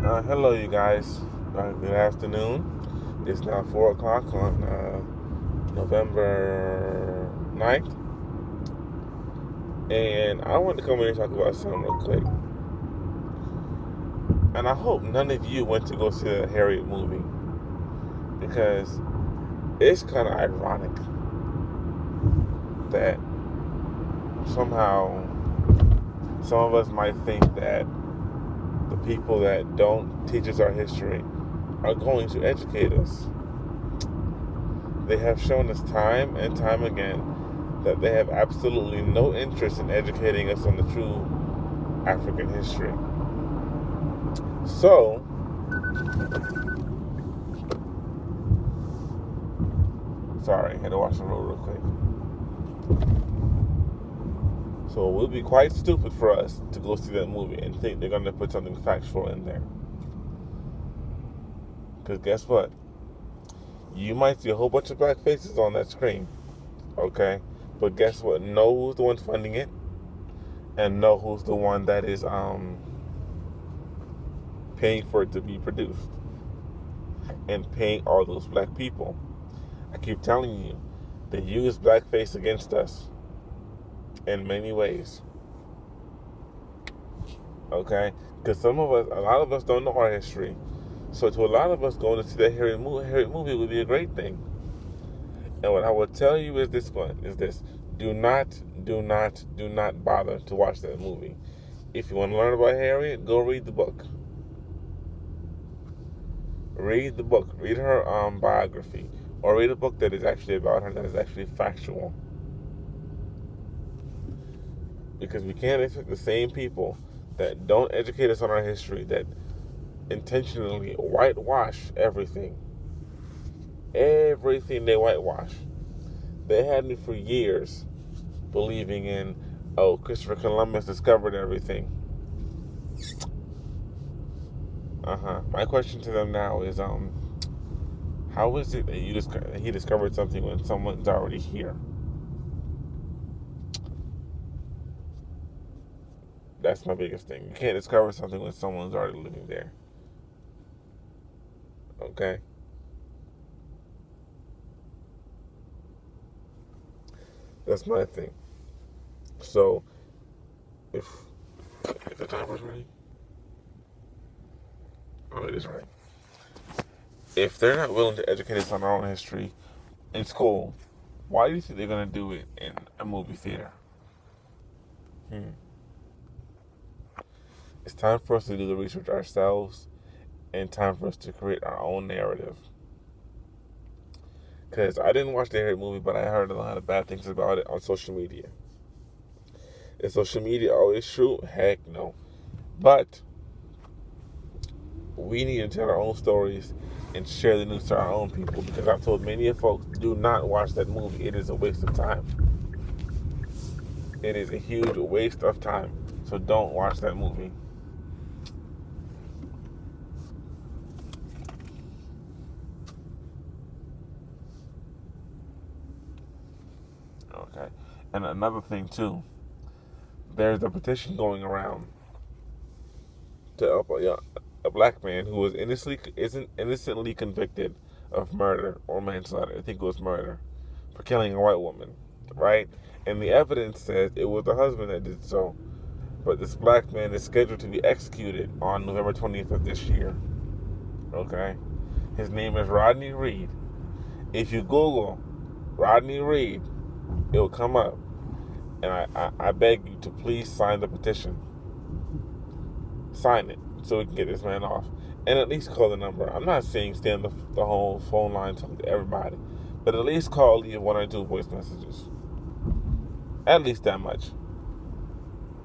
Hello, you guys. Good afternoon. It's now 4 o'clock on November 9th. And I wanted to come in and talk about something real quick. And I hope none of you went to go see the Harriet movie because it's kind of ironic that somehow some of us might think that the people that don't teach us our history are going to educate us. They have shown us time and time again that they have absolutely no interest in educating us on the true African history. So, sorry, I had to wash the road real quick. So, it would be quite stupid for us to go see that movie and think they're going to put something factual in there. Because guess what? You might see a whole bunch of black faces on that screen, okay? But guess what? Know who's the one funding it, and know who's the one that is paying for it to be produced, and paying all those black people. I keep telling you, they use blackface against us in many ways. Okay? Because a lot of us don't know our history. So to a lot of us, going to see that Harriet movie would be a great thing. And what I will tell you is this: do not bother to watch that movie. If you want to learn about Harriet, go read the book. Read the book. Read her biography. Or read a book that is actually about her, that is actually factual. Because we can't expect the same people that don't educate us on our history, that intentionally whitewash everything. Everything they whitewash. They had me for years believing in, oh, Christopher Columbus discovered everything. My question to them now is, how is it that he discovered something when someone's already here? That's my biggest thing. You can't discover something when someone's already living there. Okay? That's my thing. So, if the timer's ready, oh, it is ready. If they're not willing to educate us on our own history in school, why do you think they're going to do it in a movie theater? It's time for us to do the research ourselves and time for us to create our own narrative. Because I didn't watch the Harriet movie, but I heard a lot of bad things about it on social media. Is social media always true? Heck no. But we need to tell our own stories and share the news to our own people, because I've told many of folks, do not watch that movie. It is a waste of time. It is a huge waste of time. So don't watch that movie. Okay. And another thing too, there's a petition going around to help a black man who was innocently convicted of murder or manslaughter. I think it was murder, for killing a white woman, right? And the evidence says it was the husband that did so. But this black man is scheduled to be executed on November 20th of this year. Okay? His name is Rodney Reed. If you Google Rodney Reed, it will come up. And I beg you to please sign the petition. Sign it so we can get this man off. And at least call the number. I'm not saying stay on the whole phone line talking to everybody, but at least call, leave one or two voice messages. At least that much.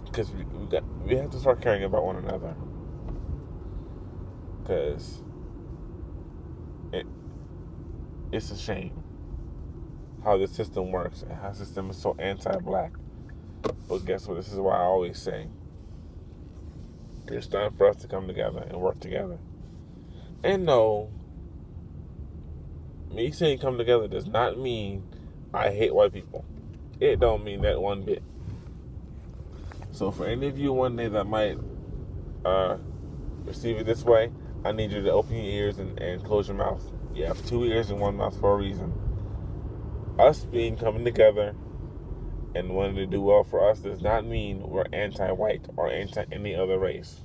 Because we have to start caring about one another. Because it's a shame how the system works and how the system is so anti-black. But guess what? This is why I always say it's time for us to come together and work together. And no, me saying come together does not mean I hate white people. It don't mean that one bit. So for any of you one day that might receive it this way, I need you to open your ears and close your mouth. You have two ears and one mouth for a reason. Us being coming together and wanting to do well for us does not mean we're anti-white or anti any other race.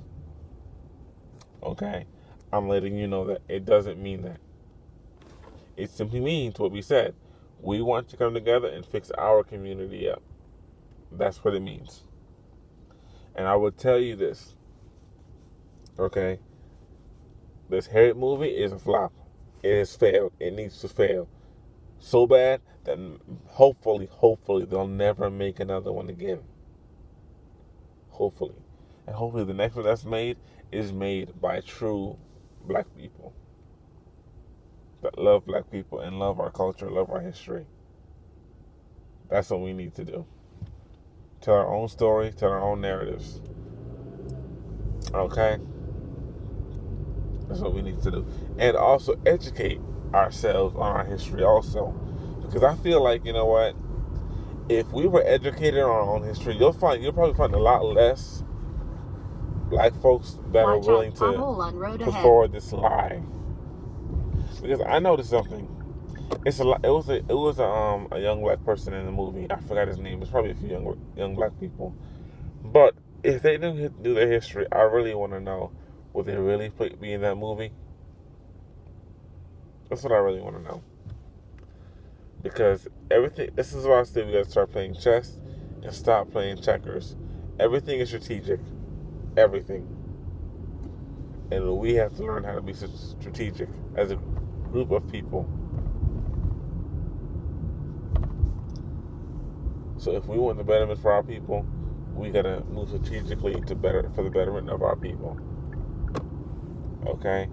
Okay? I'm letting you know that it doesn't mean that. It simply means what we said. We want to come together and fix our community up. That's what it means. And I will tell you this. Okay? This Harriet movie is a flop. It has failed. It needs to fail so bad that hopefully they'll never make another one again. Hopefully. And hopefully the next one that's made is made by true black people that love black people and love our culture, love our history. That's what we need to do. Tell our own story, tell our own narratives. Okay? That's what we need to do. And also educate ourselves on our history also. Because I feel like, you know what? If we were educated on our own history, you'll probably find a lot less black folks that are willing to put forward this lie. Because I noticed something. It was a young black person in the movie. I forgot his name. It's probably a few young black people. But if they didn't do their history, I really want to know, would they really be in that movie? That's what I really want to know. Because this is why I say we got to start playing chess and stop playing checkers. Everything is strategic. Everything. And we have to learn how to be strategic as a group of people. So if we want the betterment for our people, we gotta move strategically for the betterment of our people. Okay?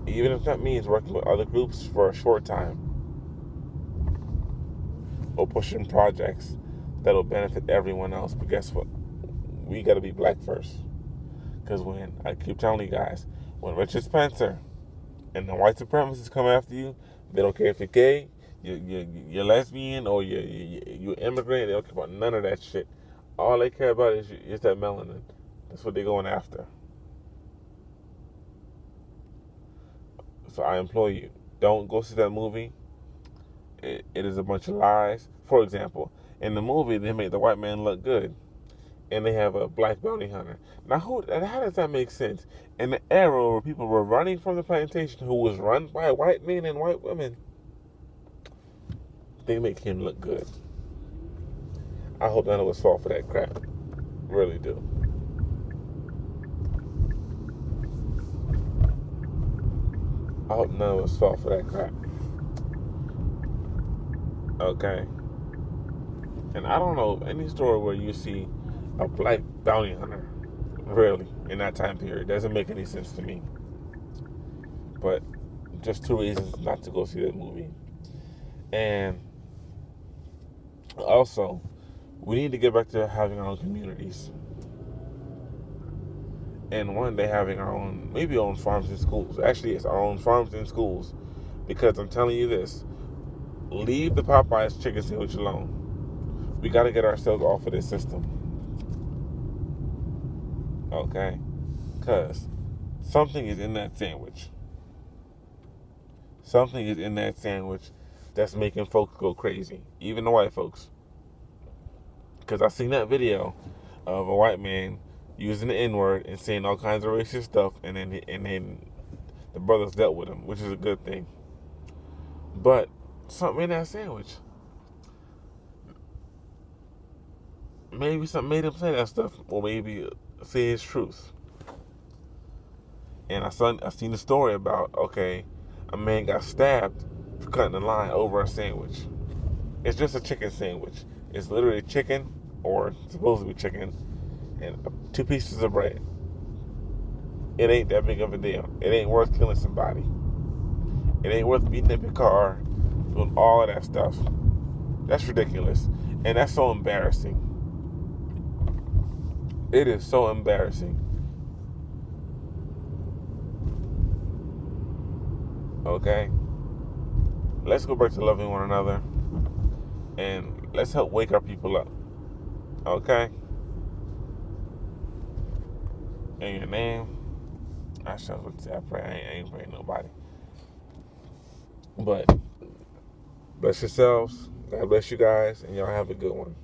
Even if that means working with other groups for a short time. Or pushing projects that'll benefit everyone else. But guess what? We gotta be black first. Because I keep telling you guys, when Richard Spencer and the white supremacists come after you, they don't care if you're gay, you're lesbian, or you're immigrant. They don't care about none of that shit. All they care about is that melanin. That's what they're going after. So I implore you, don't go see that movie. It is a bunch of lies. For example, in the movie, they made the white man look good. And they have a black bounty hunter. Now, how does that make sense? In the era where people were running from the plantation, who was run by white men and white women, they make him look good. I hope none of us fall for that crap. Really do. I hope none of us fall for that crap. Okay? And I don't know of any story where you see a black bounty hunter, really, in that time period. It doesn't make any sense to me. But just two reasons not to go see that movie. And also, we need to get back to having our own communities. And one day having our own, maybe own farms and schools. Actually, it's our own farms and schools. Because I'm telling you this, leave the Popeyes chicken sandwich alone. We got to get ourselves off of this system. Okay? Because something is in that sandwich. Something is in that sandwich that's making folks go crazy. Even the white folks. Because I seen that video of a white man using the N-word and saying all kinds of racist stuff, and then the brothers dealt with him, which is a good thing. But something in that sandwich. Maybe something made him say that stuff, or maybe say his truth. And I seen the story about, a man got stabbed for cutting the line over a sandwich. It's just a chicken sandwich. It's literally chicken, or supposed to be chicken, and 2 pieces of bread. It ain't that big of a deal. It ain't worth killing somebody. It ain't worth beating up your car, doing all of that stuff. That's ridiculous. And that's so embarrassing. It is so embarrassing. Okay? Let's go back to loving one another. And let's help wake our people up. Okay? And your name? I shall say I pray. I ain't praying nobody. But bless yourselves. God bless you guys, and y'all have a good one.